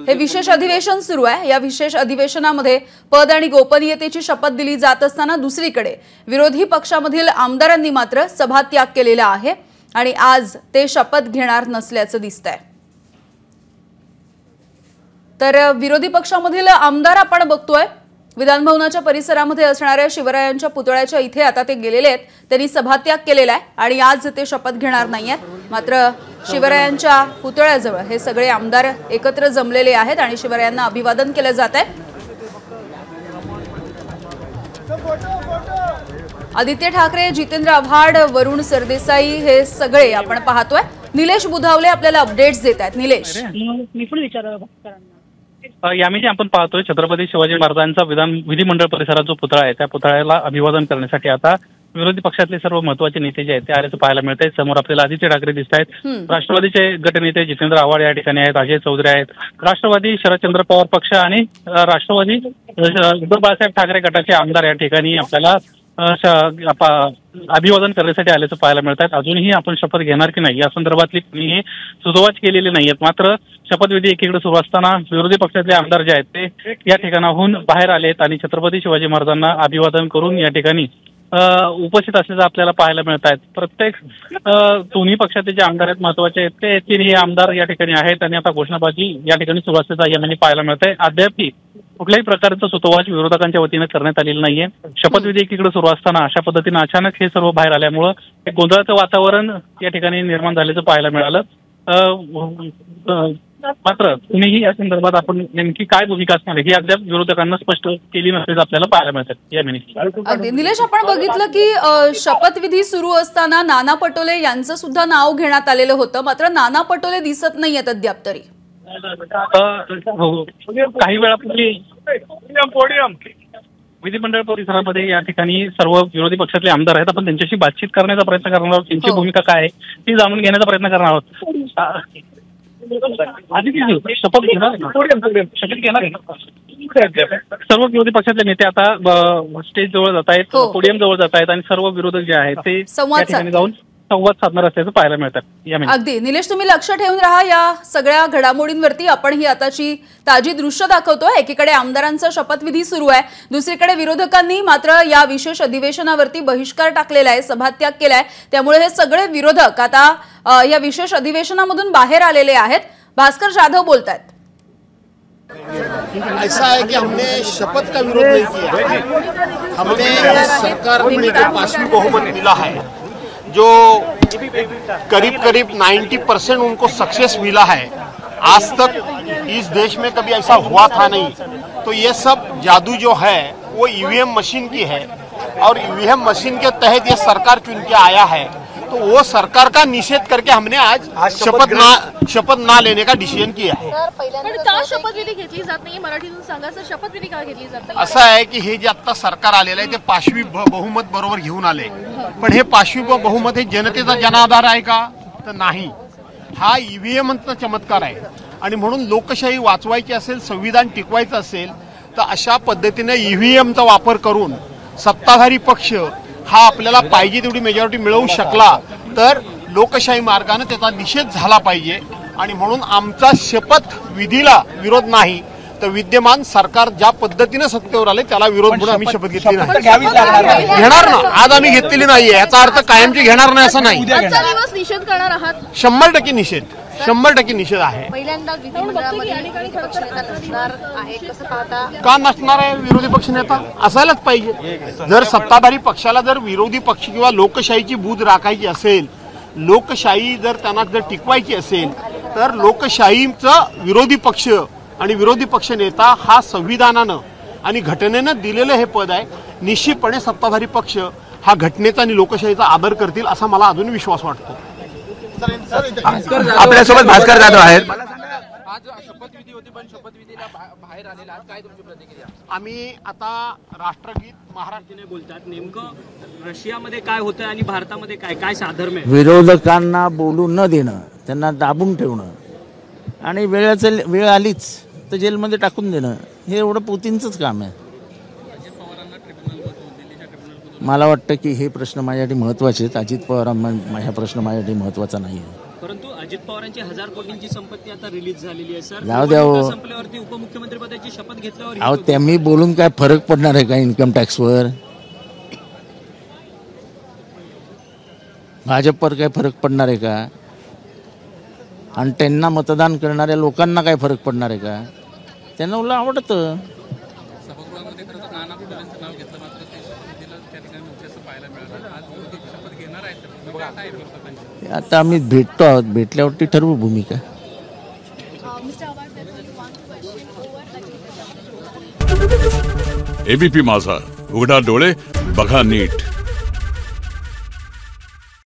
हे विशेष अधिवेशन सुरू आहे। या विशेष अधिवेशनामध्ये पद आणि गोपनीयतेची शपथ दिली जात असताना दुसरीकडे विरोधी पक्षामधील आमदारांनी मात्र सभात्याग केलेला आहे आणि आज ते शपथ घेणार नसल्याचं दिसतंय। तर विरोधी पक्षामधील आमदार आपण बघतोय विधान भवनाच्या परिसरामध्ये असणाऱ्या शिवरायांच्या पुतळ्याच्या इथे आता ते गेलेले आहेत। त्यांनी सभात्याग केलेला आहे आणि आज ते शपथ घेणार नाहीयेत। मात्र शिवरायांच्या पुतळ्याजवळ हे सगळे आमदार एकत्र जमलेले आहेत आणि शिवरायांना अभिवादन केले जात आहे। आदित्य ठाकरे, जितेंद्र आव्हाड, वरुण सरदेसाई हे सगळे आपण पाहतोय। निलेश बुधावले आपल्याला अपडेट्स देत आहेत। निलेश, मी पण विचारायला यामध्ये आपण पाहतोय छत्रपती शिवाजी महाराजांचा विधिमंडळ परिसरात जो पुतळा आहे त्या पुतळ्याला अभिवादन करण्यासाठी आता विरोधी पक्षातले सर्व महत्वाचे नेते जे आहेत ते आल्याचं पाहायला मिळत आहे। समोर आपल्याला आदित्य ठाकरे दिसत आहेत, राष्ट्रवादीचे गटनेते जितेंद्र आव्हाड या ठिकाणी आहेत, अजय चौधरी आहेत, राष्ट्रवादी शरदचंद्र पवार पक्ष आणि राष्ट्रवादी उद्धव बाळासाहेब ठाकरे गटाचे आमदार या ठिकाणी आपल्याला अभिवादन करण्यासाठी आल्याचं पाहायला मिळत आहेत। अजूनही आपण शपथ घेणार की नाही या संदर्भातली कुणीही सुतोवाच केलेली नाहीयेत। मात्र शपथविधी एकीकडे सुरू असताना विरोधी पक्षातले आमदार जे आहेत ते या ठिकाणाहून बाहेर आलेत आणि छत्रपती शिवाजी महाराजांना अभिवादन करून या ठिकाणी उपस्थित असल्याचं आपल्याला पाहायला मिळत आहेत। प्रत्येक दोन्ही पक्षाचे जे आमदार आहेत महत्वाचे आहेत ते तिन्ही आमदार या ठिकाणी आहेत आणि आता घोषणाबाजी या ठिकाणी सुरू असल्याचं यामध्ये पाहायला मिळत आहे। अद्यापही कुठल्याही प्रकारचं सुतोवाच विरोधकांच्या वतीने करण्यात आलेलं नाहीये। शपथविधी एकीकडे सुरू असताना अशा पद्धतीने अचानक हे सर्व बाहेर आल्यामुळं एक गोंधळाचं वातावरण या ठिकाणी निर्माण झाल्याचं पाहायला मिळालं। मात्र कुणीही या संदर्भात आपण नेमकी काय भूमिका असणार ही अद्याप विरोधकांना स्पष्ट केली नसल्याचं आपल्याला पाहायला मिळतं। या अगदी निलेश, आपण बघितलं की शपथविधी सुरू असताना नाना पटोले यांचं सुद्धा नाव घेण्यात आलेलं होतं, मात्र नाना पटोले दिसत नाहीयेत अद्याप तरी। काही वेळापूर्वी विधिमंडळ परिसरामध्ये या ठिकाणी सर्व विरोधी पक्षातले आमदार आहेत, आपण त्यांच्याशी बातचीत करण्याचा प्रयत्न करणार आहोत। त्यांची भूमिका काय आहे ती जाणून घेण्याचा प्रयत्न करणार आहोत। शपथ घेणार सर्व विरोधी पक्षातले नेते आता स्टेज जवळ जात आहेत, पोडियम जवळ जात आहेत आणि सर्व विरोधक जे आहेत ते या ठिकाणी जाऊन संवाद साधणार असल्याचं पाहायला मिळतात। अगदी निलेश, तुम्ही लक्ष ठेवून राहा या सगळ्या घडामोडींवरती। आपण ही आताची ताजी दृश्य दाखवतोय। एकीकडे आमदारांचा शपथविधी सुरू आहे, दुसरीकडे विरोधकांनी मात्र या विशेष अधिवेशनावरती बहिष्कार टाकलेला आहे, सभात्याग केलाय। त्यामुळे हे सगळे विरोधक आता या विशेष अधिवेशनामधून बाहेर आलेले आहेत। भास्कर जाधव बोलतायत। ऐसा है कि हमने शपथ का विरोध नहीं किया, हमने सरकार में जो पांचवी बहुमत मिला है, जो करीब करीब 90% उनको सक्सेस मिला है, आज तक इस देश में कभी ऐसा हुआ था नहीं। तो ये सब जादू जो है वो ईवीएम मशीन की है और ईवीएम मशीन के तहत ये सरकार चुन के आया है। तो वो सरकार का निषेध करके हमने आज शपथ ना लेने का डिसिजन किया है। शपथविधी घेतली जात नाही मराठीतून सांगायचं, शपथविधी का घेतली जात नाही? असं आहे की हे जे आता सरकार आलेलं आहे ते पाचवी बहुमत बरोबर घेऊन आले, पण हे पाचवी बहुमत हे जनतेचा जनाधार आहे का? तर नाही, हा ईव्हीएमचा चमत्कार आहे। आणि म्हणून लोकशाही वाचवायची असेल, संविधान टिकवायचं असेल तर अशा पद्धतीने ईव्हीएमचा वापर करून सत्ताधारी पक्ष हा आपल्याला पाहिजे तेवढी मेजॉरिटी मिळवू शकला तर लोकशाही मार्गाने त्याचा निषेध झाला पाहिजे। आणि म्हणून आमचा शपथ विधीला विरोध नाही तर विद्यमान सरकार ज्या पद्धतीने सत्तेवर आले त्याला विरोध म्हणून आम्ही शपथ घेतली नाही। घेणार ना, आज आम्ही घेतलेली नाहीये याचा अर्थ कायमची घेणार नाही असं नाही। निषेध करणार आहात? 100% निषेध, 100% निषेध आहे। पहिल्यांदा का नसणार आहे विरोधी पक्ष नेता? असायलाच पाहिजे। जर सत्ताधारी पक्षाला जर विरोधी पक्ष किंवा लोकशाहीची बूज राखायची असेल, लोकशाही जर त्यांना जर टिकवायची असेल तर लोकशाहीचा विरोधी पक्ष आणि विरोधी पक्ष नेता हा संविधानानं आणि घटनेनं दिलेलं हे पद आहे। निश्चितपणे सत्ताधारी पक्ष हा घटनेचा आणि लोकशाहीचा आदर करतील असा मला अजून विश्वास वाटतो। आपल्यासोबत भास्कर जाधव आहेत। शपथविधी होती पण शपथविधीला बाहेर आलेला, काय तुमची प्रतिक्रिया? आम्ही आता राष्ट्रगीत महाराष्ट्राने बोलतात, नेमकं रशियामध्ये काय होतं आणि भारतामध्ये काय काय साधर्म्य? विरोधकांना बोलू न देणं, त्यांना दाबून ठेवणं आणि वेळ आलीच तर जेलमध्ये टाकून देणं हे एवढं पुतीनचंच काम आहे। मला वाटतं की हे प्रश्न माझ्यासाठी महत्त्वाचे आहेत। अजित पवारांना ह्या प्रश्न माझ्यासाठी महत्त्वाचा नाही आहे। परंतु अजित पवारांची 1000 कोटींची संपत्ती आता रिलीज झालेली आहे सर. जाऊ द्या हो. निवडणुका संपल्यावरती उपमुख्यमंत्री पदाची शपथ घेतल्यावर ही अहो होती. त्यांनी बोलून काय फरक पडणार आहे का इन्कम टॅक्सवर? भाजपवर काय फरक पडणार आहे का? आणि त्यांना मतदान करणाऱ्या लोकांना काय फरक पडणार आहे का? त्यांना उलट आवडतं. सभागृहामध्ये खरं तर नाना पटोलेंचं नाव घेतलं, मात्र ते दिलं त्या ठिकाणी नव्हते असं पाहायला मिळालं. आज विरोधी शपथ घेणार आहेत तर बघा आता आहे. ते आता आम्ही भेटतो आहोत, भेटल्यावरती ठरवू भूमिका. एबीपी माझा, उघडा डोळे बघा नीट.